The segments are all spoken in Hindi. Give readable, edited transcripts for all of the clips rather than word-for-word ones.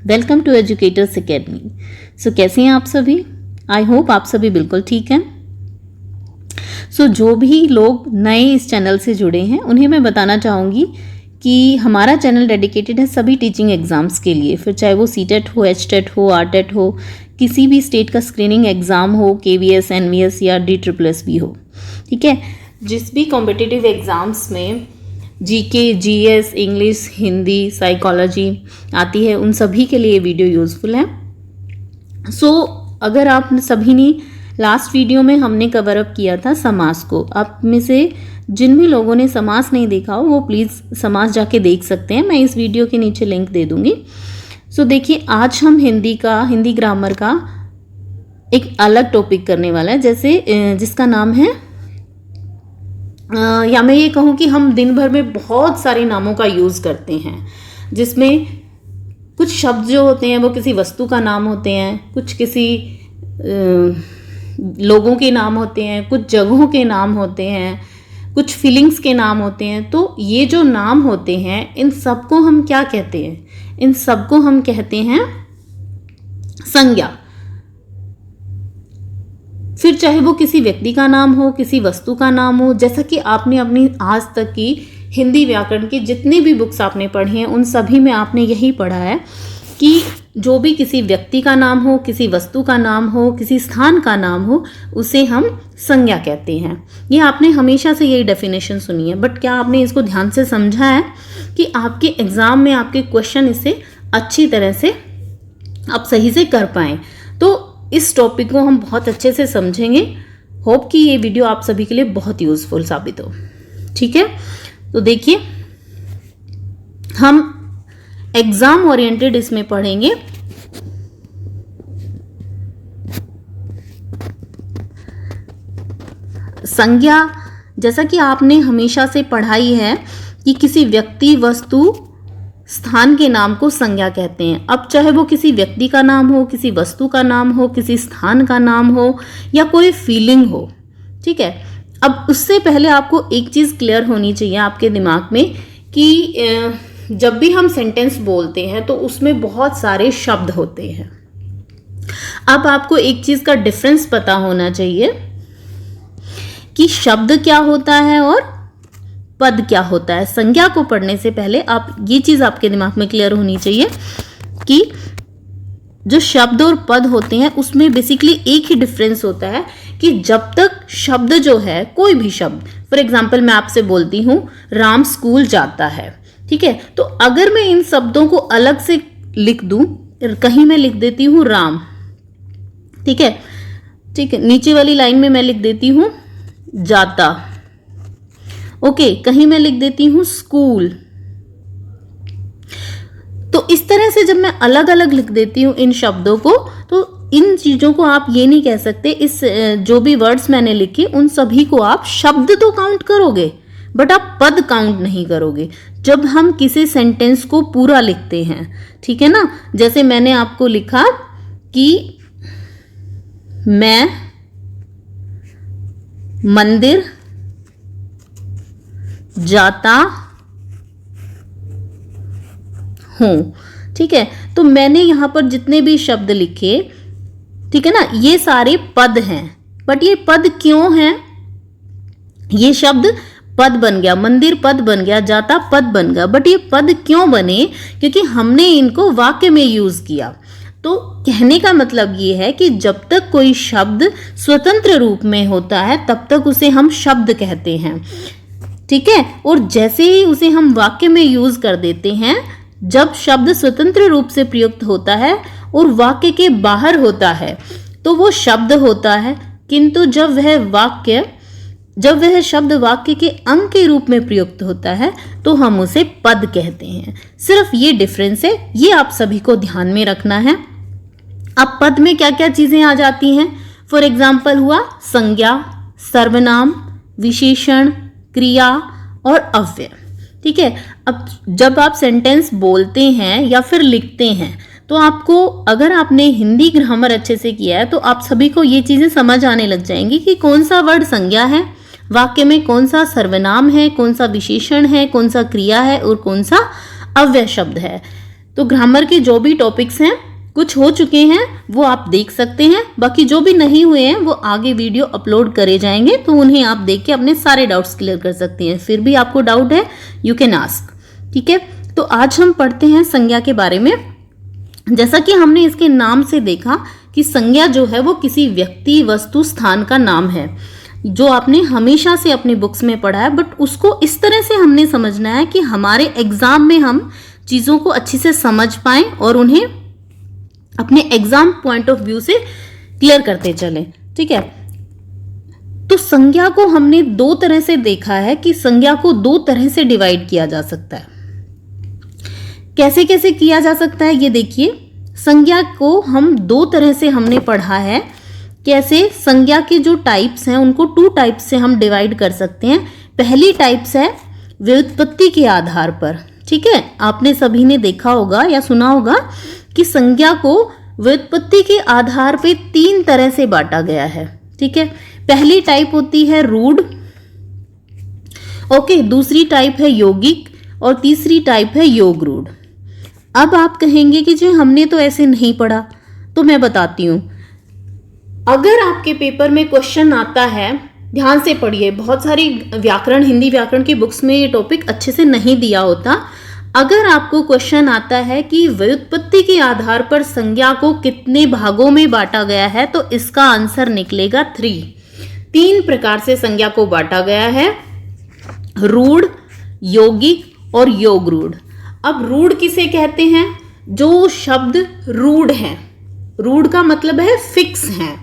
Welcome to educators academy. So कैसे हैं आप सभी? आई होप आप सभी बिल्कुल ठीक हैं। जो भी लोग नए इस चैनल से जुड़े हैं उन्हें मैं बताना चाहूँगी कि हमारा चैनल डेडिकेटेड है सभी टीचिंग एग्ज़ाम्स के लिए, फिर चाहे वो सीटेट हो, एचटेट हो, आरटेट हो, किसी भी स्टेट का स्क्रीनिंग एग्ज़ाम हो, केवीएस, एनवीएस या DSSS भी हो। ठीक है, जिस भी कॉम्पिटिटिव एग्ज़ाम्स में GK, GS, English, Hindi, psychology आती है, उन सभी के लिए वीडियो यूज़फुल है। अगर आप सभी ने लास्ट वीडियो में हमने कवर अप किया था समास को, आप में से जिन भी लोगों ने समास नहीं देखा हो वो प्लीज़ समास जाके देख सकते हैं, मैं इस वीडियो के नीचे लिंक दे दूंगी। देखिए, आज हम हिंदी ग्रामर का एक अलग टॉपिक करने वाला है, जैसे जिसका नाम है या मैं ये कहूँ कि हम दिन भर में बहुत सारे नामों का यूज़ करते हैं, जिसमें कुछ शब्द जो होते हैं वो किसी वस्तु का नाम होते हैं, कुछ किसी लोगों के नाम होते हैं, कुछ जगहों के नाम होते हैं, कुछ फीलिंग्स के नाम होते हैं। तो ये जो नाम होते हैं, इन सबको हम क्या कहते हैं? इन सबको हम कहते हैं संज्ञा। फिर चाहे वो किसी व्यक्ति का नाम हो, किसी वस्तु का नाम हो, जैसा कि आपने अपनी आज तक की हिंदी व्याकरण की जितनी भी बुक्स आपने पढ़ी हैं उन सभी में आपने यही पढ़ा है कि जो भी किसी व्यक्ति का नाम हो, किसी वस्तु का नाम हो, किसी स्थान का नाम हो, उसे हम संज्ञा कहते हैं। ये आपने हमेशा से यही डेफिनेशन सुनी है, बट क्या आपने इसको ध्यान से समझा है कि आपके एग्जाम में आपके क्वेश्चन इसे अच्छी तरह से आप सही से कर पाएं? तो इस टॉपिक को हम बहुत अच्छे से समझेंगे। होप कि ये वीडियो आप सभी के लिए बहुत यूजफुल साबित हो। ठीक है, तो देखिए, हम एग्जाम ओरिएंटेड इसमें पढ़ेंगे। संज्ञा, जैसा कि आपने हमेशा से पढ़ाई है कि किसी व्यक्ति, वस्तु, स्थान के नाम को संज्ञा कहते हैं। अब चाहे वो किसी व्यक्ति का नाम हो, किसी वस्तु का नाम हो, किसी स्थान का नाम हो या कोई फीलिंग हो। ठीक है, अब उससे पहले आपको एक चीज़ क्लियर होनी चाहिए आपके दिमाग में कि जब भी हम सेंटेंस बोलते हैं तो उसमें बहुत सारे शब्द होते हैं। अब आपको एक चीज़ का डिफरेंस पता होना चाहिए कि शब्द क्या होता है और पद क्या होता है। संज्ञा को पढ़ने से पहले आप ये चीज़ आपके दिमाग में क्लियर होनी चाहिए कि जो शब्द और पद होते हैं उसमें बेसिकली एक ही डिफरेंस होता है कि जब तक शब्द जो है, कोई भी शब्द, फॉर एग्जाम्पल मैं आपसे बोलती हूँ राम स्कूल जाता है। ठीक है, तो अगर मैं इन शब्दों को अलग से लिख दूं, कहीं मैं लिख देती हूँ राम, ठीक है, नीचे वाली लाइन में मैं लिख देती हूँ जाता, ओके, कहीं मैं लिख देती हूँ स्कूल। तो इस तरह से जब मैं अलग अलग लिख देती हूँ इन शब्दों को, तो इन चीजों को आप ये नहीं कह सकते, इस जो भी वर्ड्स मैंने लिखे उन सभी को आप शब्द तो काउंट करोगे बट आप पद काउंट नहीं करोगे जब हम किसी सेंटेंस को पूरा लिखते हैं। ठीक है ना, जैसे मैंने आपको लिखा कि मैं मंदिर जाता हूं। ठीक है, तो मैंने यहां पर जितने भी शब्द लिखे, ठीक है ना, ये सारे पद हैं। बट ये पद क्यों हैं? ये शब्द पद बन गया, मंदिर पद बन गया, जाता पद बन गया, बट ये पद क्यों बने? क्योंकि हमने इनको वाक्य में यूज किया। तो कहने का मतलब ये है कि जब तक कोई शब्द स्वतंत्र रूप में होता है तब तक उसे हम शब्द कहते हैं। ठीक है, और जैसे ही उसे हम वाक्य में यूज कर देते हैं, जब शब्द स्वतंत्र रूप से प्रयुक्त होता है और वाक्य के बाहर होता है तो वो शब्द होता है, किंतु जब वह शब्द वाक्य के अंग के रूप में प्रयुक्त होता है तो हम उसे पद कहते हैं। सिर्फ ये डिफरेंस है, ये आप सभी को ध्यान में रखना है। अब पद में क्या क्या चीजें आ जाती हैं? फॉर एग्जाम्पल हुआ संज्ञा, सर्वनाम, विशेषण, क्रिया और अव्यय। ठीक है, अब जब आप सेंटेंस बोलते हैं या फिर लिखते हैं तो आपको, अगर आपने हिंदी ग्रामर अच्छे से किया है तो आप सभी को ये चीजें समझ आने लग जाएंगी कि कौन सा वर्ड संज्ञा है वाक्य में, कौन सा सर्वनाम है, कौन सा विशेषण है, कौन सा क्रिया है और कौन सा अव्यय शब्द है। तो ग्रामर के जो भी टॉपिक्स हैं, कुछ हो चुके हैं वो आप देख सकते हैं, बाकी जो भी नहीं हुए हैं वो आगे वीडियो अपलोड करे जाएंगे, तो उन्हें आप देख के अपने सारे डाउट्स क्लियर कर सकते हैं। फिर भी आपको डाउट है, यू कैन आस्क। ठीक है, तो आज हम पढ़ते हैं संज्ञा के बारे में। जैसा कि हमने इसके नाम से देखा कि संज्ञा जो है वो किसी व्यक्ति, वस्तु, स्थान का नाम है, जो आपने हमेशा से अपनी बुक्स में पढ़ा है, बट उसको इस तरह से हमने समझना है कि हमारे एग्जाम में हम चीज़ों को अच्छे से समझ पाएं और उन्हें अपने एग्जाम पॉइंट ऑफ व्यू से क्लियर करते चलें। ठीक है, तो संज्ञा को हमने दो तरह से देखा है कि संज्ञा को दो तरह से डिवाइड किया जा सकता है। कैसे कैसे किया जा सकता है ये देखिए। संज्ञा को हम दो तरह से हमने पढ़ा है। कैसे? संज्ञा के जो टाइप्स हैं उनको 2 टाइप्स से हम डिवाइड कर सकते हैं। पहली टाइप्स है व्युत्पत्ति के आधार पर। ठीक है, आपने सभी ने देखा होगा या सुना होगा कि संज्ञा को व्युत्पत्ति के आधार पे 3 तरह से बांटा गया है। ठीक है, पहली टाइप होती है रूढ़, ओके, दूसरी टाइप है यौगिक और तीसरी टाइप है योग रूढ़। अब आप कहेंगे कि जी हमने तो ऐसे नहीं पढ़ा, तो मैं बताती हूं। अगर आपके पेपर में क्वेश्चन आता है, ध्यान से पढ़िए, बहुत सारी व्याकरण, हिंदी व्याकरण की बुक्स में ये टॉपिक अच्छे से नहीं दिया होता। अगर आपको क्वेश्चन आता है कि व्युत्पत्ति के आधार पर संज्ञा को कितने भागों में बांटा गया है, तो इसका आंसर निकलेगा 3 प्रकार से संज्ञा को बांटा गया है, रूढ़, यौगिक और योग रूढ़। अब रूढ़ किसे कहते हैं? जो शब्द रूढ़ हैं, रूढ़ का मतलब है फिक्स हैं,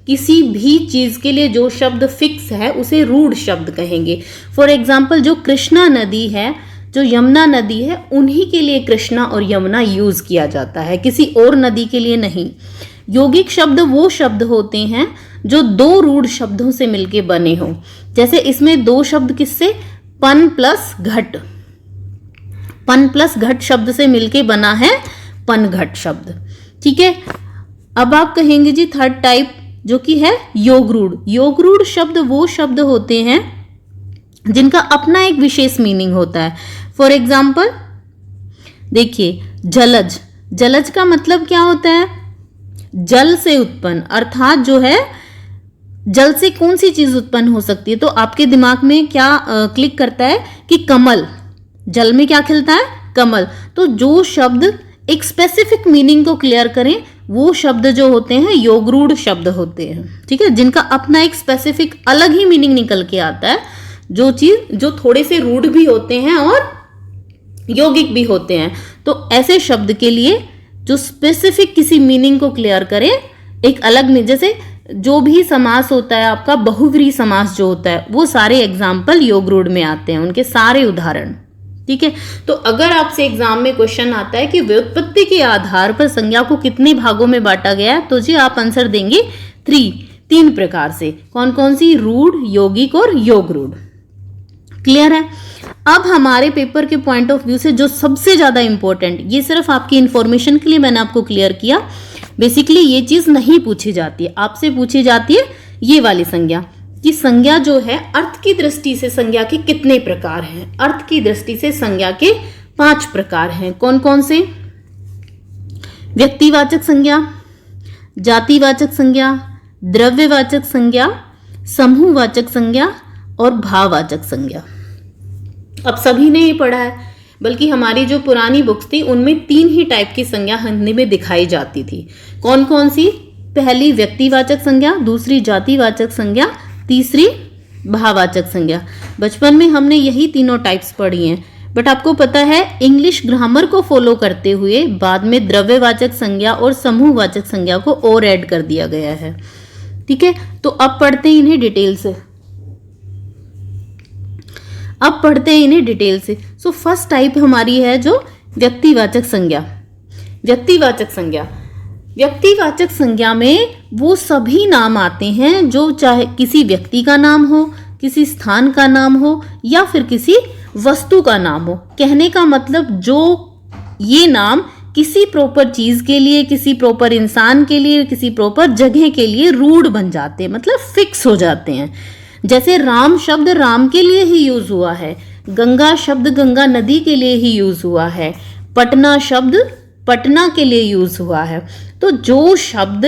किसी भी चीज के लिए जो शब्द फिक्स है उसे रूढ़ शब्द कहेंगे। फॉर एग्जाम्पल, जो कृष्णा नदी है, जो यमुना नदी है, उन्हीं के लिए कृष्णा और यमुना यूज किया जाता है, किसी और नदी के लिए नहीं। यौगिक शब्द वो शब्द होते हैं जो 2 रूढ़ शब्दों से मिलके बने हों। जैसे इसमें 2 शब्द किससे? पन प्लस घट, पन प्लस घट शब्द से मिलके बना है पनघट शब्द। ठीक है, अब आप कहेंगे जी थर्ड टाइप जो कि है योग रूढ़। योग रूढ़ शब्द वो शब्द होते हैं जिनका अपना एक विशेष मीनिंग होता है। फॉर एग्जाम्पल देखिए, जलज, जलज का मतलब क्या होता है? जल से उत्पन्न, अर्थात जो है जल से कौन सी चीज उत्पन्न हो सकती है? तो आपके दिमाग में क्या क्लिक करता है कि कमल, जल में क्या खिलता है? कमल। तो जो शब्द एक स्पेसिफिक मीनिंग को क्लियर करें वो शब्द जो होते हैं योग रूढ़ शब्द होते हैं। ठीक है, जिनका अपना एक स्पेसिफिक अलग ही मीनिंग निकल के आता है, जो चीज जो थोड़े से रूढ़ भी होते हैं और यौगिक भी होते हैं। तो ऐसे शब्द के लिए जो स्पेसिफिक किसी मीनिंग को क्लियर करे, एक अलग में, जैसे जो भी समास होता है आपका, बहुव्रीहि समास जो होता है, वो सारे एग्जाम्पल योग रूढ़ में आते हैं, उनके सारे उदाहरण। ठीक है, तो अगर आपसे एग्जाम में क्वेश्चन आता है कि व्युत्पत्ति के आधार पर संज्ञा को कितने भागों में बांटा गया है, तो जी आप आंसर देंगे 3 प्रकार से। कौन कौन सी? रूढ़, यौगिक और योग रूढ़। क्लियर है? अब हमारे पेपर के पॉइंट ऑफ व्यू से जो सबसे ज्यादा इंपॉर्टेंट, ये सिर्फ आपकी इंफॉर्मेशन के लिए मैंने आपको क्लियर किया, बेसिकली ये चीज नहीं पूछी जाती है, आपसे पूछी जाती है ये वाली संज्ञा, कि संज्ञा जो है अर्थ की दृष्टि से संज्ञा के कितने प्रकार हैं। अर्थ की दृष्टि से संज्ञा के 5 प्रकार हैं। कौन कौन से? व्यक्तिवाचक संज्ञा, जातिवाचक संज्ञा, द्रव्यवाचक संज्ञा, समूहवाचक संज्ञा और भाववाचक संज्ञा। अब सभी ने ये पढ़ा है, बल्कि हमारी जो पुरानी बुक्स थी उनमें 3 ही टाइप की संज्ञा हिंदी में दिखाई जाती थी। कौन कौन सी? पहली व्यक्तिवाचक संज्ञा, दूसरी जातिवाचक संज्ञा, तीसरी भाववाचक संज्ञा। बचपन में हमने यही तीनों टाइप्स पढ़ी हैं, बट आपको पता है इंग्लिश ग्रामर को फॉलो करते हुए बाद में द्रव्यवाचक संज्ञा और समूहवाचक संज्ञा को और ऐड कर दिया गया है। ठीक है, तो अब पढ़ते हैं इन्हें डिटेल से। सो फर्स्ट टाइप हमारी है जो व्यक्तिवाचक संज्ञा। व्यक्तिवाचक संज्ञा में वो सभी नाम आते हैं जो चाहे किसी व्यक्ति का नाम हो, किसी स्थान का नाम हो या फिर किसी वस्तु का नाम हो। कहने का मतलब जो ये नाम किसी प्रॉपर चीज के लिए, किसी प्रॉपर इंसान के लिए, किसी प्रॉपर जगह के लिए रूढ़ बन जाते हैं, मतलब फिक्स हो जाते हैं। जैसे राम शब्द राम के लिए ही यूज हुआ है, गंगा शब्द गंगा नदी के लिए ही यूज हुआ है, पटना शब्द पटना के लिए यूज हुआ है। तो जो शब्द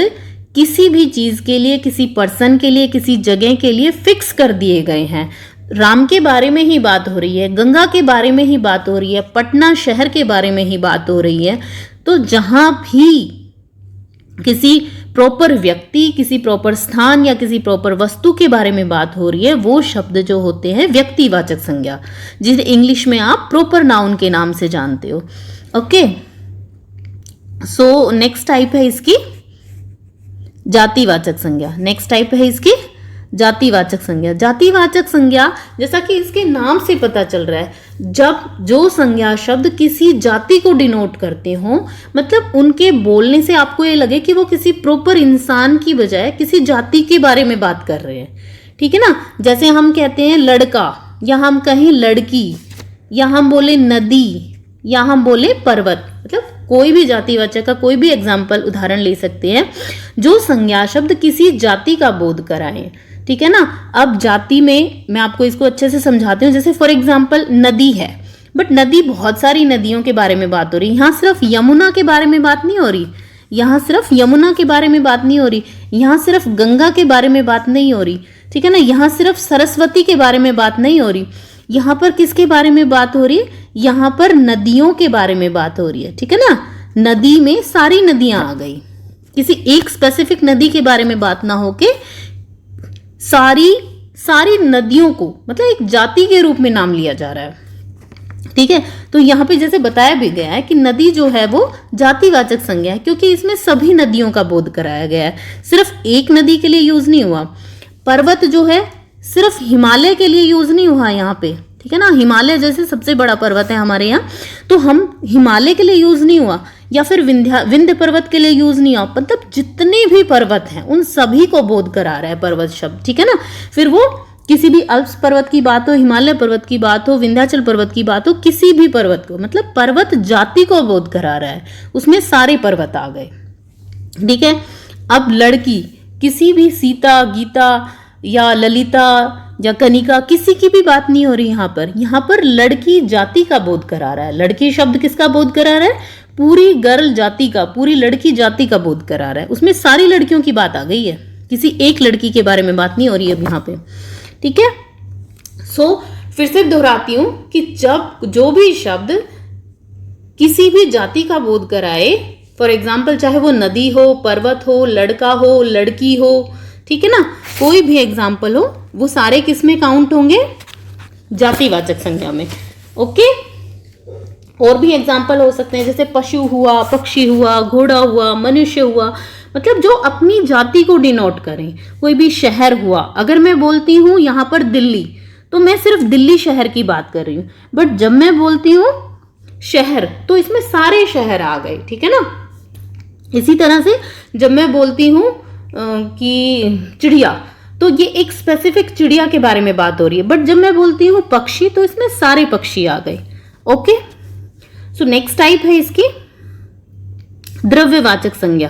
किसी भी चीज के लिए, किसी पर्सन के लिए, किसी जगह के लिए फिक्स कर दिए गए हैं, राम के बारे में ही बात हो रही है, गंगा के बारे में ही बात हो रही है, पटना शहर के बारे में ही बात हो रही है, तो जहां भी किसी प्रॉपर व्यक्ति, किसी प्रॉपर स्थान या किसी प्रॉपर वस्तु के बारे में बात हो रही है, वो शब्द जो होते हैं व्यक्तिवाचक संज्ञा, जिसे इंग्लिश में आप प्रॉपर नाउन के नाम से जानते हो। ओके, सो नेक्स्ट टाइप है इसकी जातिवाचक संज्ञा। नेक्स्ट टाइप है इसकी जातिवाचक संज्ञा। जातिवाचक संज्ञा, जैसा कि इसके नाम से पता चल रहा है, जब जो संज्ञा शब्द किसी जाति को डिनोट करते हो, मतलब उनके बोलने से आपको ये लगे कि वो किसी प्रॉपर इंसान की बजाय किसी जाति के बारे में बात कर रहे हैं, ठीक है ना। जैसे हम कहते हैं लड़का, या हम कहें लड़की, या हम बोले नदी, या हम बोले पर्वत, मतलब कोई भी जातिवाचक का कोई भी एग्जाम्पल उदाहरण ले सकते हैं जो संज्ञा शब्द किसी जाति का बोध कराए, ठीक है ना। अब जाति में मैं आपको इसको अच्छे से समझाती हूँ। जैसे फॉर एग्जाम्पल नदी है, बट नदी, बहुत सारी नदियों के बारे में बात हो रही है, यहाँ सिर्फ यमुना के बारे में बात नहीं हो रही, यहाँ सिर्फ यमुना के बारे में बात नहीं हो रही, यहाँ सिर्फ गंगा के बारे में बात नहीं हो रही, ठीक है ना। यहाँ सिर्फ सरस्वती के बारे में बात नहीं हो रही, यहाँ पर किसके बारे में बात हो रही है, यहाँ पर नदियों के बारे में बात हो रही है, ठीक है ना। नदी में सारी नदियां आ गई, किसी एक स्पेसिफिक नदी के बारे में बात ना होके सारी नदियों को, मतलब एक जाति के रूप में नाम लिया जा रहा है, ठीक है। तो यहाँ पे जैसे बताया भी गया है कि नदी जो है वो जातिवाचक संज्ञा है, क्योंकि इसमें सभी नदियों का बोध कराया गया है, सिर्फ एक नदी के लिए यूज नहीं हुआ। पर्वत जो है सिर्फ हिमालय के लिए यूज नहीं हुआ यहाँ पे, ठीक है ना। हिमालय जैसे सबसे बड़ा पर्वत है हमारे यहाँ, तो हम हिमालय के लिए यूज नहीं हुआ, या फिर विंध्य पर्वत के लिए यूज नहीं हुआ, मतलब जितने भी पर्वत हैं उन सभी को बोध करा रहा है पर्वत शब्द, ठीक है ना। फिर वो किसी भी अल्प्स पर्वत की बात हो, हिमालय पर्वत की बात हो, विंध्याचल पर्वत की बात हो, किसी भी पर्वत को, मतलब पर्वत जाति को बोध करा रहा है, उसमें सारे पर्वत आ गए, ठीक है। अब लड़की, किसी भी सीता, गीता या ललिता या कनिका, किसी की भी बात नहीं हो रही यहाँ पर लड़की जाति का बोध करा रहा है। लड़की शब्द किसका बोध करा रहा है, पूरी गर्ल जाति का, पूरी लड़की जाति का बोध करा रहा है, उसमें सारी लड़कियों की बात आ गई है, किसी एक लड़की के बारे में बात नहीं हो रही है अब यहाँ पे, ठीक है। सो फिर से दोहराती हूं कि जब जो भी शब्द किसी भी जाति का बोध कराए, फॉर एग्जाम्पल चाहे वो नदी हो, पर्वत हो, लड़का हो, लड़की हो, ठीक है ना, कोई भी एग्जाम्पल हो, वो सारे किस में काउंट होंगे, जातिवाचक संज्ञा में। ओके, और भी एग्जाम्पल हो सकते हैं, जैसे पशु हुआ, पक्षी हुआ, घोड़ा हुआ, मनुष्य हुआ, मतलब जो अपनी जाति को डिनोट करें। कोई भी शहर हुआ, अगर मैं बोलती हूँ यहाँ पर दिल्ली, तो मैं सिर्फ दिल्ली शहर की बात कर रही हूँ, बट जब मैं बोलती हूँ शहर तो इसमें सारे शहर आ गए, ठीक है ना। इसी तरह से जब मैं बोलती हूँ कि चिड़िया, तो ये एक स्पेसिफिक चिड़िया के बारे में बात हो रही है, बट जब मैं बोलती हूँ पक्षी तो इसमें सारे पक्षी आ गए। ओके, सो नेक्स्ट टाइप है इसकी द्रव्यवाचक संज्ञा।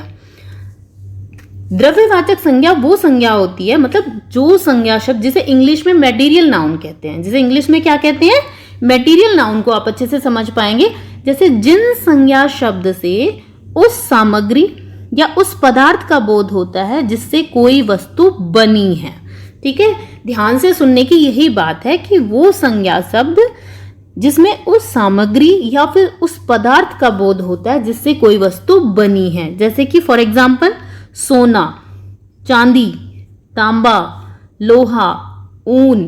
द्रव्यवाचक संज्ञा वो संज्ञा होती है, मतलब जो संज्ञा शब्द जिसे इंग्लिश में मटेरियल नाउन कहते हैं, जिसे इंग्लिश में क्या कहते हैं, मटेरियल नाउन को आप अच्छे से समझ पाएंगे। जैसे जिन संज्ञा शब्द से उस सामग्री या उस पदार्थ का बोध होता है जिससे कोई वस्तु बनी है, ठीक है। ध्यान से सुनने की यही बात है कि वो संज्ञा शब्द जिसमें उस सामग्री या फिर उस पदार्थ का बोध होता है जिससे कोई वस्तु बनी है, जैसे कि फॉर एग्जाम्पल सोना, चांदी, तांबा, लोहा, ऊन,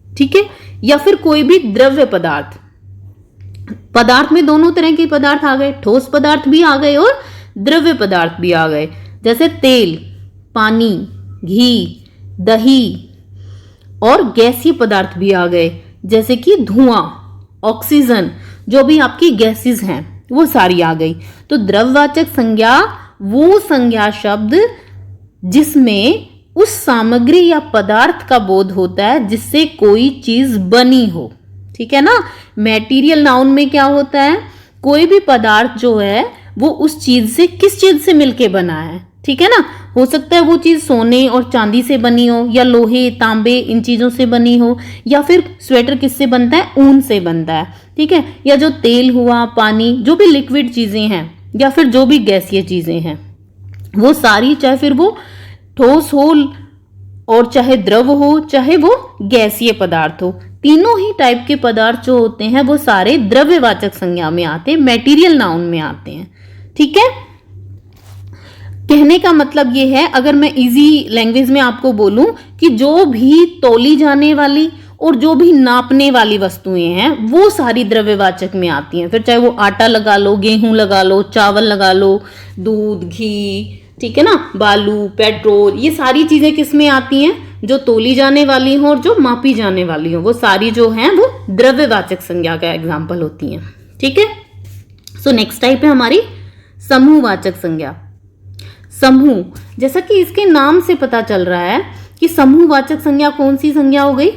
ठीक है, या फिर कोई भी द्रव्य पदार्थ। पदार्थ में दोनों तरह के पदार्थ आ गए, ठोस पदार्थ भी आ गए और द्रव्य पदार्थ भी आ गए, जैसे तेल, पानी, घी, दही, और गैसीय पदार्थ भी आ गए, जैसे कि धुआं, ऑक्सीजन, जो भी आपकी गैसेस हैं वो सारी आ गई। तो द्रव्यवाचक संज्ञा वो संज्ञा शब्द जिसमें उस सामग्री या पदार्थ का बोध होता है जिससे कोई चीज बनी हो, ठीक है ना। मटेरियल नाउन में क्या होता है, कोई भी पदार्थ जो है वो उस चीज से, किस चीज से मिलके बना है, ठीक है ना। हो सकता है वो चीज सोने और चांदी से बनी हो, या लोहे तांबे इन चीजों से बनी हो, या फिर स्वेटर किससे बनता है, ऊन से बनता है, ठीक है। या जो तेल हुआ, पानी, जो भी लिक्विड चीजें हैं या फिर जो भी गैसीय चीजें हैं, वो सारी, चाहे फिर वो ठोस हो और चाहे द्रव हो, चाहे वो गैसीय पदार्थ हो, तीनों ही टाइप के पदार्थ जो होते हैं वो सारे द्रव्यवाचक संज्ञा में आते हैं, मेटीरियल नाउन में आते हैं, ठीक है। कहने का मतलब ये है, अगर मैं इजी लैंग्वेज में आपको बोलूं, कि जो भी तौली जाने वाली और जो भी नापने वाली वस्तुएं हैं वो सारी द्रव्यवाचक में आती हैं। फिर चाहे वो आटा लगा लो, गेहूं लगा लो, चावल लगा लो, दूध, घी, ठीक है ना, बालू, पेट्रोल, ये सारी चीजें किस में आती हैं, जो तोली जाने वाली हो और जो मापी जाने वाली हो, वो सारी जो हैं वो द्रव्यवाचक संज्ञा का एग्जाम्पल होती हैं, ठीक है। सो नेक्स्ट टाइप है हमारी समूहवाचक संज्ञा। समूह, जैसा कि इसके नाम से पता चल रहा है कि समूहवाचक संज्ञा कौन सी संज्ञा हो गई,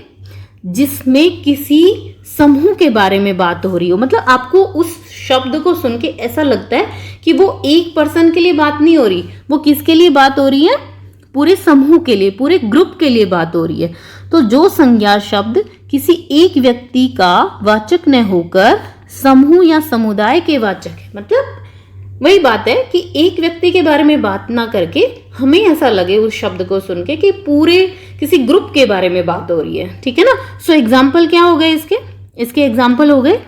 जिसमें किसी समूह के बारे में बात हो रही हो। मतलब आपको उस शब्द को सुन के ऐसा लगता है कि वो एक पर्सन के लिए बात नहीं हो रही, वो किसके लिए बात हो रही है, पूरे समूह के लिए, पूरे ग्रुप के लिए बात हो रही है। तो जो संज्ञा शब्द किसी एक व्यक्ति का वाचक न होकर समूह या समुदाय के वाचक है, मतलब वही बात है कि एक व्यक्ति के बारे में बात ना करके हमें ऐसा लगे उस शब्द को सुन के कि पूरे किसी ग्रुप के बारे में बात हो रही है, ठीक है ना। सो एग्जाम्पल क्या हो गए इसके एग्जाम्पल हो गए,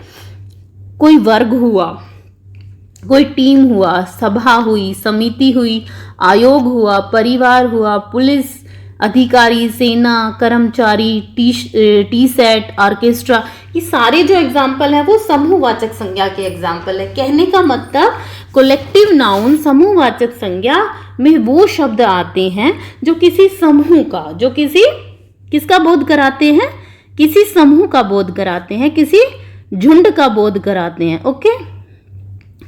कोई वर्ग हुआ, कोई टीम हुआ, सभा हुई, समिति हुई, आयोग हुआ, परिवार हुआ, पुलिस अधिकारी, सेना, कर्मचारी, टी सेट, ऑर्केस्ट्रा, ये सारे जो एग्जाम्पल है वो समूहवाचक संज्ञा के एग्जाम्पल है। कहने का मतलब कलेक्टिव नाउन समूहवाचक संज्ञा में वो शब्द आते हैं जो किसी समूह का, जो किसका बोध कराते हैं, किसी समूह का बोध कराते हैं, किसी झुंड का बोध कराते हैं, ओके।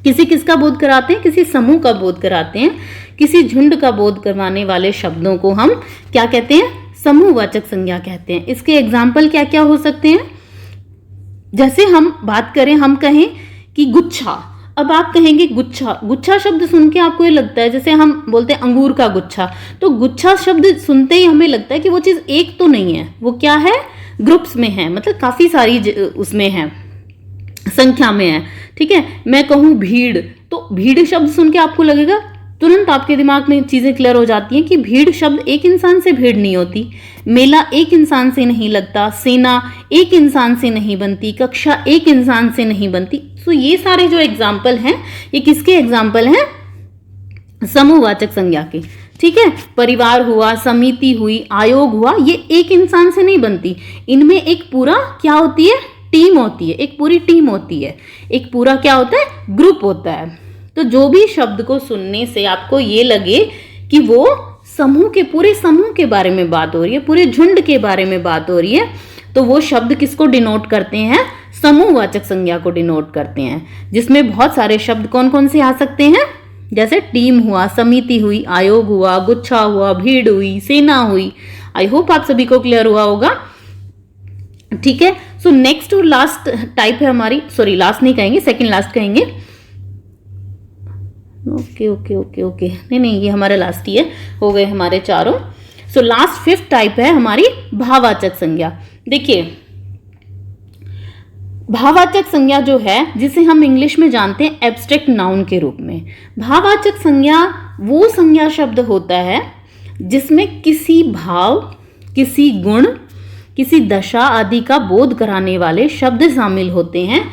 किसका बोध कराते हैं, किसी समूह का बोध कराते हैं, किसी झुंड का बोध करवाने वाले शब्दों को हम क्या कहते हैं, समूहवाचक संज्ञा कहते हैं। इसके एग्जाम्पल क्या क्या हो सकते हैं, जैसे हम बात करें, हम कहें कि गुच्छा, अब आप कहेंगे गुच्छा शब्द सुन के आपको ये लगता है, जैसे हम बोलते हैं अंगूर का गुच्छा, तो गुच्छा शब्द सुनते ही हमें लगता है कि वो चीज एक तो नहीं है, वो क्या है, ग्रुप्स में है, मतलब काफी सारी उसमें है, संख्या में है, ठीक है। मैं कहूं भीड़, तो भीड़ शब्द सुन के आपको लगेगा, तुरंत आपके दिमाग में चीजें क्लियर हो जाती हैं कि भीड़ शब्द एक इंसान से भीड़ नहीं होती, मेला एक इंसान से नहीं लगता, सेना एक इंसान से नहीं बनती, कक्षा एक इंसान से नहीं बनती। तो ये सारे जो एग्जाम्पल हैं ये किसके एग्जाम्पल हैं, समूहवाचक संज्ञा के, ठीक है। परिवार हुआ, समिति हुई, आयोग हुआ, ये एक इंसान से नहीं बनती, इनमें एक पूरा क्या होती है, टीम होती है, एक पूरी टीम होती है, एक पूरा क्या होता है, ग्रुप होता है। तो जो भी शब्द को सुनने से आपको ये लगे कि वो समूह के, पूरे समूह के बारे में बात हो रही है, पूरे झुंड के बारे में बात हो रही है, तो वो शब्द किसको डिनोट करते हैं, समूहवाचक संज्ञा को डिनोट करते हैं, जिसमें बहुत सारे शब्द कौन कौन से आ सकते हैं, जैसे टीम हुआ, समिति हुई, आयोग हुआ, गुच्छा हुआ, भीड़ हुई, सेना हुई। आई होप आप सभी को क्लियर हुआ होगा, ठीक है। सो नेक्स्ट और लास्ट टाइप है हमारी, सॉरी लास्ट नहीं कहेंगे, सेकंड लास्ट कहेंगे, ओके, नहीं ये हमारे लास्ट ही है, हो गए हमारे चारों। सो लास्ट फिफ्थ टाइप है हमारी भाववाचक संज्ञा। देखिए भाववाचक संज्ञा जो है, जिसे हम इंग्लिश में जानते हैं एब्स्ट्रैक्ट नाउन के रूप में, भाववाचक संज्ञा वो संज्ञा शब्द होता है जिसमें किसी भाव, किसी गुण, किसी दशा आदि का बोध कराने वाले शब्द शामिल होते हैं।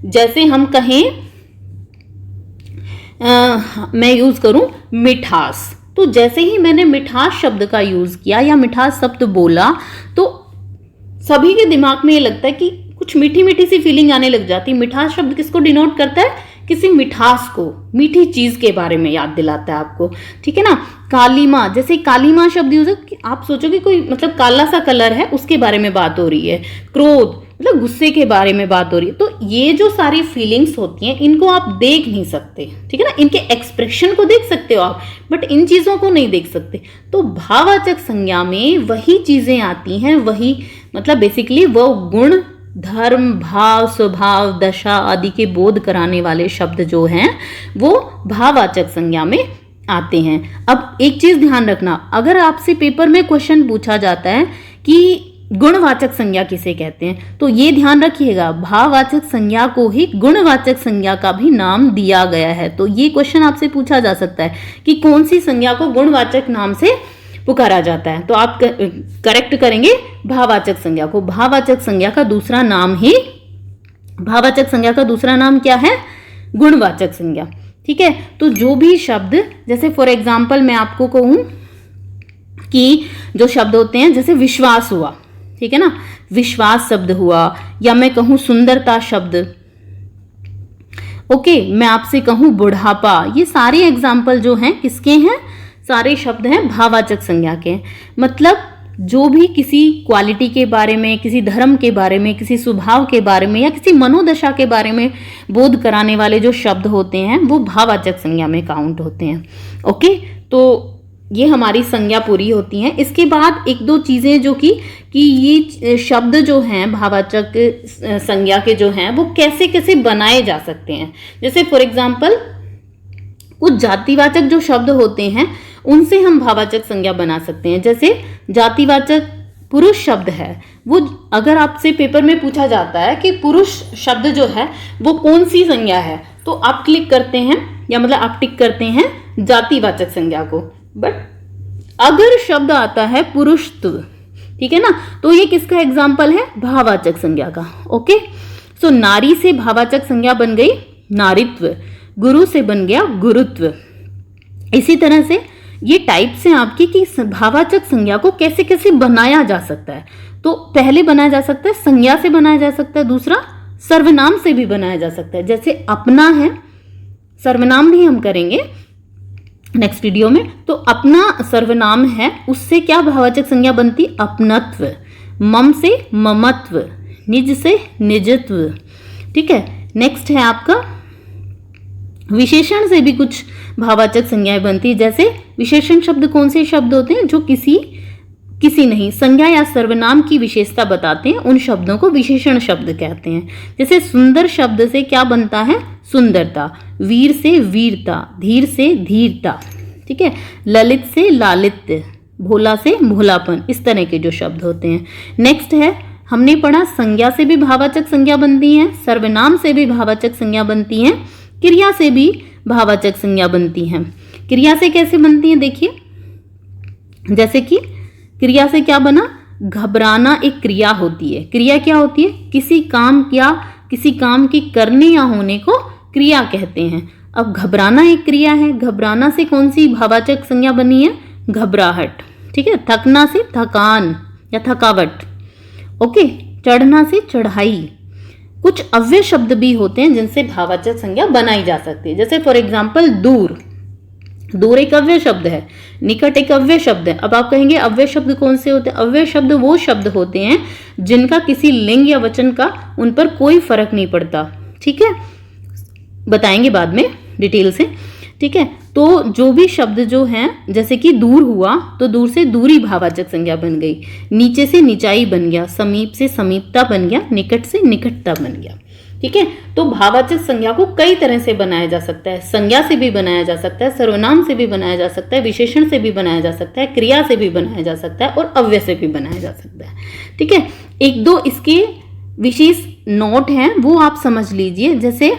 जैसे हम कहें, मैं यूज करूं मिठास, तो जैसे ही मैंने मिठास शब्द का यूज किया या मिठास शब्द बोला, तो सभी के दिमाग में ये लगता है कि कुछ मीठी मीठी सी फीलिंग आने लग जाती है। मिठास शब्द किसको डिनोट करता है, किसी मिठास को, मीठी चीज के बारे में याद दिलाता है आपको, ठीक है ना। कालीमा, जैसे कालीमा शब्द यूज, आप सोचोगे कोई मतलब काला सा कलर है, उसके बारे में बात हो रही है। क्रोध मतलब गुस्से के बारे में बात हो रही है। तो ये जो सारी फीलिंग्स होती हैं, इनको आप देख नहीं सकते, ठीक है ना, इनके एक्सप्रेशन को देख सकते हो आप, बट इन चीजों को नहीं देख सकते। तो भाववाचक संज्ञा में वही चीजें आती हैं, वही मतलब बेसिकली वो गुण, धर्म, भाव, स्वभाव, दशा आदि के बोध कराने वाले शब्द जो हैं वो भाववाचक संज्ञा में आते हैं। अब एक चीज ध्यान रखना, अगर आपसे पेपर में क्वेश्चन पूछा जाता है कि गुणवाचक संज्ञा किसे कहते हैं, तो ये ध्यान रखिएगा भाववाचक संज्ञा को ही गुणवाचक संज्ञा का भी नाम दिया गया है। तो ये क्वेश्चन आपसे पूछा जा सकता है कि कौन सी संज्ञा को गुणवाचक नाम से पुकारा जाता है, तो आप करेक्ट करेंगे भाववाचक संज्ञा को। भाववाचक संज्ञा का दूसरा नाम ही, भाववाचक संज्ञा का दूसरा नाम क्या है? गुणवाचक संज्ञा। ठीक है, तो जो भी शब्द, जैसे फॉर एग्जाम्पल मैं आपको कहूं कि जो शब्द होते हैं, जैसे विश्वास हुआ, ठीक है ना, विश्वास शब्द हुआ, या मैं कहूं सुंदरता शब्द, ओके, मैं आपसे कहूं बुढ़ापा, ये सारे एग्जाम्पल जो हैं किसके हैं? सारे शब्द हैं भाववाचक संज्ञा के। मतलब जो भी किसी क्वालिटी के बारे में, किसी धर्म के बारे में, किसी स्वभाव के बारे में, या किसी मनोदशा के बारे में बोध कराने वाले जो शब्द होते हैं वो भाववाचक संज्ञा में काउंट होते हैं। ओके, तो ये हमारी संज्ञा पूरी होती हैं। इसके बाद एक दो चीजें जो कि ये शब्द जो हैं भाववाचक संज्ञा के जो हैं वो कैसे कैसे बनाए जा सकते हैं। जैसे फॉर एग्जाम्पल कुछ जातिवाचक जो शब्द होते हैं उनसे हम भाववाचक संज्ञा बना सकते हैं। जैसे जातिवाचक पुरुष शब्द है, वो अगर आपसे पेपर में पूछा जाता है कि पुरुष शब्द जो है वो कौन सी संज्ञा है, तो आप क्लिक करते हैं, या मतलब आप टिक करते हैं जातिवाचक संज्ञा को। बट अगर शब्द आता है पुरुषत्व, ठीक है ना, तो ये किसका एग्जाम्पल है? भाववाचक संज्ञा का। ओके, सो नारी से भाववाचक संज्ञा बन गई नारीत्व, गुरु से बन गया गुरुत्व। इसी तरह से ये टाइप्स हैं आपकी कि भाववाचक संज्ञा को कैसे कैसे बनाया जा सकता है। तो पहले बनाया जा सकता है संज्ञा से बनाया जा सकता है, दूसरा सर्वनाम से भी बनाया जा सकता है। जैसे अपना है, सर्वनाम भी हम करेंगे नेक्स्ट वीडियो में। तो अपना सर्वनाम है, उससे क्या भाववाचक संज्ञा बनती? अपनत्व। मम से ममत्व, निज से निजत्व। ठीक है, नेक्स्ट है आपका विशेषण से भी कुछ भाववाचक संज्ञाएं बनती है। जैसे विशेषण शब्द कौन से शब्द होते हैं? जो किसी नहीं संज्ञा या सर्वनाम की विशेषता बताते हैं, उन शब्दों को विशेषण शब्द कहते हैं। जैसे सुंदर शब्द से क्या बनता है? सुंदरता। वीर से वीरता, धीर से धीरता, ठीक है, ललित से लालित्य, भोला से भोलापन, इस तरह के जो शब्द होते हैं। नेक्स्ट है, हमने पढ़ा संज्ञा से भी भाववाचक संज्ञा बनती है, सर्वनाम से भी भाववाचक संज्ञा बनती है, क्रिया से भी भाववाचक संज्ञा बनती हैं। क्रिया से कैसे बनती है? देखिए, जैसे कि क्रिया से क्या बना? घबराना एक क्रिया होती है। क्रिया क्या होती है? किसी काम या किसी काम की करने या होने को क्रिया कहते हैं। अब घबराना एक क्रिया है, घबराना से कौन सी भाववाचक संज्ञा बनी है? घबराहट। ठीक है, थकना से थकान या थकावट। ओके, चढ़ना से चढ़ाई। कुछ अव्यय शब्द भी होते हैं जिनसे भाववाचक संज्ञा बनाई जा सकती है। जैसे फॉर एग्जाम्पल दूर, दूर एक अव्यय शब्द है, निकट एक अव्यय शब्द है। अब आप कहेंगे अव्यय शब्द कौन से होते हैं? अव्यय शब्द वो शब्द होते हैं जिनका किसी लिंग या वचन का उन पर कोई फर्क नहीं पड़ता। ठीक है, बताएंगे बाद में डिटेल से। ठीक है, तो जो भी शब्द जो हैं, जैसे कि दूर हुआ तो दूर से दूरी भाववाचक संज्ञा बन गई, नीचे से नीचाई बन गया, समीप से समीपता बन गया, निकट से निकटता बन गया। ठीक है, तो भाववाचक संज्ञा को कई तरह से बनाया जा सकता है। संज्ञा से भी बनाया जा सकता है, सर्वनाम से भी बनाया जा सकता है, विशेषण से भी बनाया जा सकता है, क्रिया से भी बनाया जा सकता है, और अव्यय से भी बनाया जा सकता है। ठीक है, एक दो इसके विशेष नोट हैं, वो आप समझ लीजिए। जैसे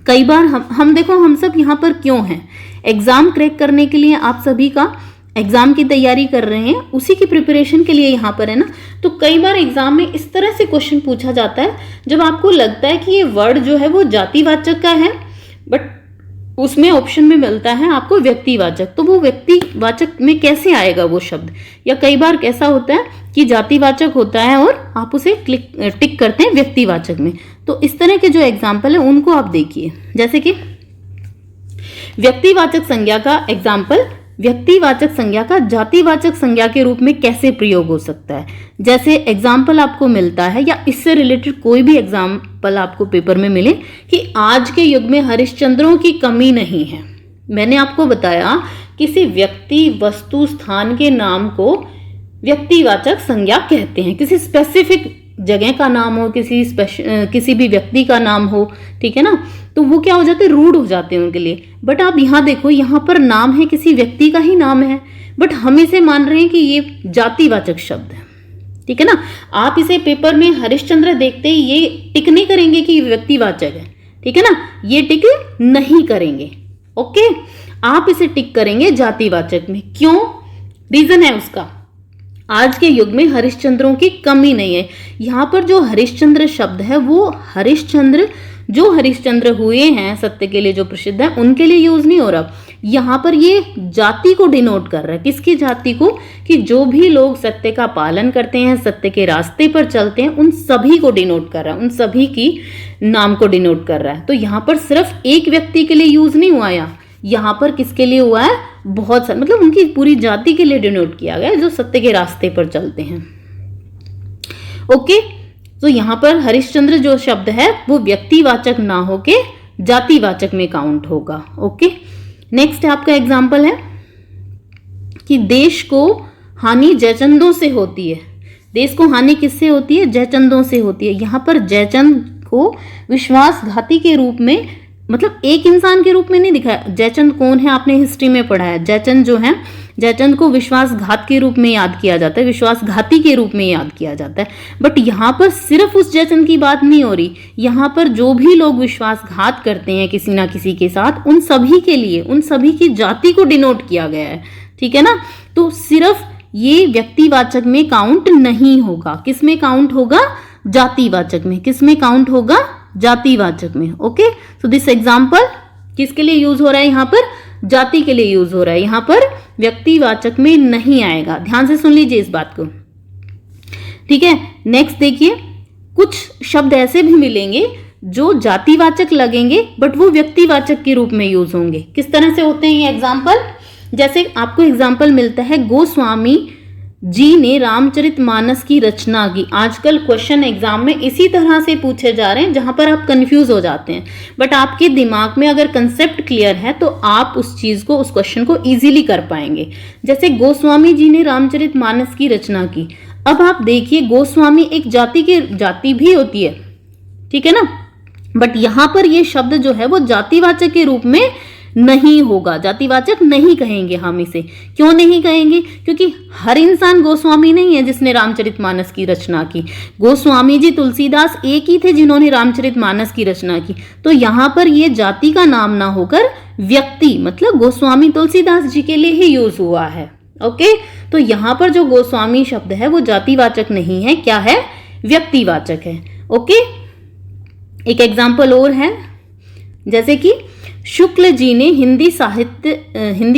कई बार हम देखो, हम सब यहाँ पर क्यों हैं? एग्जाम क्रैक करने के लिए, आप सभी का एग्जाम की तैयारी कर रहे हैं, उसी की प्रिपरेशन के लिए यहाँ पर है ना। तो कई बार एग्जाम में इस तरह से क्वेश्चन पूछा जाता है जब आपको लगता है कि ये वर्ड जो है वो जातिवाचक का है, बट उसमें ऑप्शन में मिलता है आपको व्यक्तिवाचक। तो वो व्यक्तिवाचक में कैसे आएगा वो शब्द? या कई बार कैसा होता है कि जातिवाचक होता है और आप उसे टिक करते हैं व्यक्तिवाचक में। तो इस तरह के जो एग्जाम्पल है उनको आप देखिए। जैसे कि व्यक्तिवाचक संज्ञा का एग्जाम्पल, व्यक्तिवाचक संज्ञा का जातिवाचक संज्ञा के रूप में कैसे प्रयोग हो सकता है। जैसे एग्जाम्पल आपको मिलता है, या इससे रिलेटेड कोई भी एग्जाम्पल आपको पेपर में मिले कि आज के युग में हरिश्चंद्रों की कमी नहीं है। मैंने आपको बताया किसी व्यक्ति, वस्तु, स्थान के नाम को व्यक्तिवाचक संज्ञा कहते हैं। किसी स्पेसिफिक जगह का नाम हो, किसी भी व्यक्ति का नाम हो, ठीक है ना, तो वो क्या हो जाते हैं, रूड हो जाते हैं उनके लिए। बट आप यहाँ देखो, यहाँ पर नाम है, किसी व्यक्ति का ही नाम है, बट हम इसे मान रहे हैं कि ये जातिवाचक शब्द है, ठीक है ना। आप इसे पेपर में हरिश्चंद्र देखते ही ये टिक नहीं करेंगे कि व्यक्तिवाचक है, ठीक है ना, ये टिक नहीं करेंगे। ओके, आप इसे टिक करेंगे जातिवाचक में। क्यों? रीजन है उसका, आज के युग में हरिश्चंद्रों की कमी नहीं है। यहाँ पर जो हरिश्चंद्र शब्द है वो हरिश्चंद्र, जो हरिश्चंद्र हुए हैं सत्य के लिए, जो प्रसिद्ध है, उनके लिए यूज नहीं हो रहा। यहाँ पर ये जाति को डिनोट कर रहा है। किसकी जाति को? कि जो भी लोग सत्य का पालन करते हैं, सत्य के रास्ते पर चलते हैं, उन सभी को डिनोट कर रहा है, उन सभी की नाम को डिनोट कर रहा है। तो यहाँ पर सिर्फ एक व्यक्ति के लिए यूज नहीं हुआ, यहाँ पर किसके लिए हुआ है? बहुत सारे, मतलब उनकी पूरी जाति के लिए डिनोट किया गया है जो सत्य के रास्ते पर चलते हैं। ओके, तो यहाँ पर हरिश्चंद्र जो शब्द है वो व्यक्तिवाचक ना होके जातिवाचक में काउंट होगा। ओके, नेक्स्ट आपका एग्जाम्पल है कि देश को हानि जयचंदों से होती है। देश को हानि किससे होती है? जयचंदों से होती है। यहाँ पर जयचंद को विश्वासघाती के रूप में, मतलब एक इंसान के रूप में नहीं दिखाया। जयचंद कौन है? आपने हिस्ट्री में पढ़ा है। जयचंद जो है, जयचंद को विश्वासघात के रूप में याद किया जाता है, विश्वासघाती के रूप में याद किया जाता है। बट यहाँ पर सिर्फ उस जयचंद की बात नहीं हो रही, यहाँ पर जो भी लोग विश्वासघात करते हैं किसी ना किसी के साथ, उन सभी के लिए, उन सभी की जाति को डिनोट किया गया है, ठीक है ना। तो सिर्फ ये व्यक्तिवाचक में काउंट नहीं होगा। किस में काउंट होगा? जातिवाचक में। किस में काउंट होगा? जातिवाचक में। ओके, सो दिस एग्जाम्पल किसके लिए यूज हो रहा है? यहाँ पर जाति के लिए यूज हो रहा है, यहाँ पर व्यक्तिवाचक में नहीं आएगा। ध्यान से सुन लीजिए इस बात को, ठीक है। नेक्स्ट देखिए, कुछ शब्द ऐसे भी मिलेंगे जो जातिवाचक लगेंगे बट वो व्यक्तिवाचक के रूप में यूज होंगे। किस तरह से होते हैं ये एग्जाम्पल? जैसे आपको एग्जाम्पल मिलता है, गोस्वामी जी ने रामचरितमानस की रचना की। आजकल क्वेश्चन एग्जाम में इसी तरह से पूछे जा रहे हैं जहां पर आप कंफ्यूज हो जाते हैं, बट आपके दिमाग में अगर कंसेप्ट क्लियर है तो आप उस चीज को, उस क्वेश्चन को इजीली कर पाएंगे। जैसे गोस्वामी जी ने रामचरितमानस की रचना की। अब आप देखिए, गोस्वामी एक जाति भी होती है, ठीक है ना, बट यहां पर ये शब्द जो है वो जातिवाचक के रूप में नहीं होगा, जातिवाचक नहीं कहेंगे हम इसे। क्यों नहीं कहेंगे? क्योंकि हर इंसान गोस्वामी नहीं है जिसने रामचरितमानस की रचना की। गोस्वामी जी तुलसीदास एक ही थे जिन्होंने रामचरितमानस की रचना की। तो यहां पर ये जाति का नाम ना होकर व्यक्ति, मतलब गोस्वामी तुलसीदास जी के लिए ही यूज हुआ है। ओके, तो यहां पर जो गोस्वामी शब्द है वो जातिवाचक नहीं है, क्या है? व्यक्तिवाचक है। ओके, एक एग्जाम्पल और है, जैसे कि शुक्ल जी ने हिंदी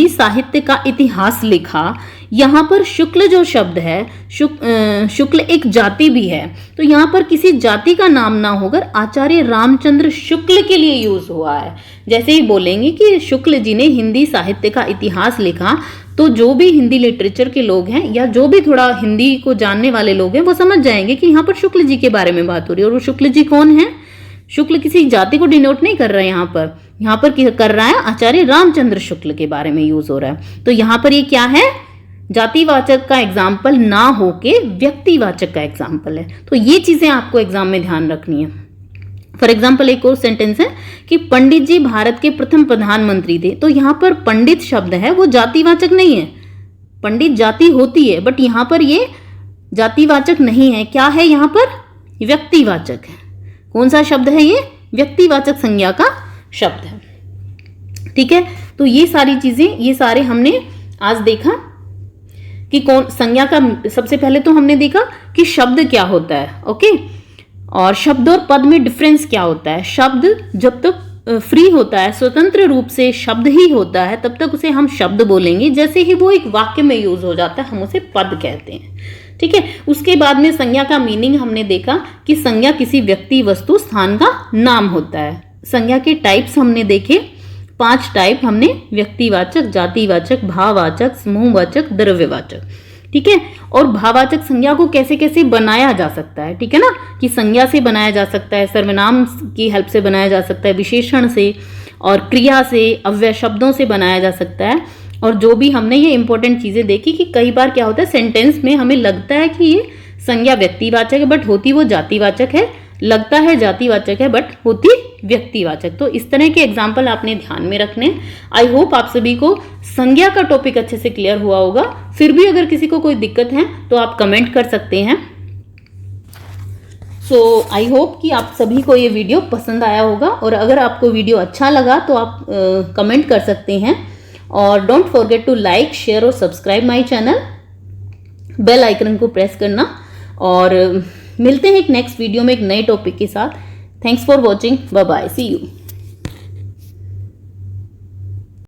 साहित्य का इतिहास लिखा। यहाँ पर शुक्ल जो शब्द है, शुक्ल एक जाति भी है, तो यहाँ पर किसी जाति का नाम ना होकर आचार्य रामचंद्र शुक्ल के लिए यूज हुआ है। जैसे ही बोलेंगे कि शुक्ल जी ने हिंदी साहित्य का इतिहास लिखा, तो जो भी हिंदी लिटरेचर के लोग हैं या जो भी थोड़ा हिंदी को जानने वाले लोग हैं वो समझ जाएंगे कि यहाँ पर शुक्ल जी के बारे में बात हो रही है। और वो शुक्ल जी कौन है? शुक्ल किसी जाति को डिनोट नहीं कर रहा है, यहाँ पर कर रहा है आचार्य रामचंद्र शुक्ल के बारे में यूज हो रहा है। तो यहाँ पर ये क्या है? जातिवाचक का एग्जाम्पल ना होके व्यक्तिवाचक का एग्जाम्पल है। तो ये चीजें आपको एग्जाम में ध्यान रखनी है। फॉर एग्जाम्पल एक और सेंटेंस है कि पंडित जी भारत के प्रथम प्रधानमंत्री थे। तो यहाँ पर पंडित शब्द है वो जातिवाचक नहीं है। पंडित जाति होती है बट यहाँ पर ये जातिवाचक नहीं है। क्या है यहाँ पर? व्यक्तिवाचक है। कौन सा शब्द है ये? व्यक्तिवाचक संज्ञा का शब्द है, ठीक है। तो ये सारी चीजें, ये सारे हमने आज देखा कि कौन संज्ञा का। सबसे पहले तो हमने देखा कि शब्द क्या होता है, ओके, और शब्द और पद में डिफरेंस क्या होता है। शब्द जब तक फ्री होता है, स्वतंत्र रूप से शब्द ही होता है, तब तक उसे हम शब्द बोलेंगे। जैसे ही वो एक वाक्य में यूज हो जाता है हम उसे पद कहते हैं, ठीक है। उसके बाद में संज्ञा का मीनिंग हमने देखा कि संज्ञा किसी व्यक्ति, वस्तु, स्थान का नाम होता है। संज्ञा के टाइप्स हमने देखे, 5 टाइप हमने, व्यक्तिवाचक, जातिवाचक, भाववाचक, समूहवाचक, द्रव्यवाचक, ठीक है। और भाववाचक संज्ञा को कैसे कैसे बनाया जा सकता है, ठीक है ना, कि संज्ञा से बनाया जा सकता है, सर्वनाम की हेल्प से बनाया जा सकता है, विशेषण से और क्रिया से, अव्यय शब्दों से बनाया जा सकता है। और जो भी हमने ये इंपॉर्टेंट चीजें देखी कि कई बार क्या होता है सेंटेंस में हमें लगता है कि ये संज्ञा व्यक्तिवाचक है बट होती वो जातिवाचक है, लगता है जातिवाचक है बट होती व्यक्तिवाचक। तो इस तरह के एग्जाम्पल आपने ध्यान में रखने। आई होप आप सभी को संज्ञा का टॉपिक अच्छे से क्लियर हुआ होगा। फिर भी अगर किसी को कोई दिक्कत है तो आप कमेंट कर सकते हैं। सो आई होप कि आप सभी को ये वीडियो पसंद आया होगा, और अगर आपको वीडियो अच्छा लगा तो आप कमेंट कर सकते हैं। और don't forget to like, share और subscribe my channel. Bell icon को प्रेस करना, और मिलते हैं एक नेक्स्ट वीडियो में एक नए टॉपिक के साथ। Thanks for watching, bye bye, see you.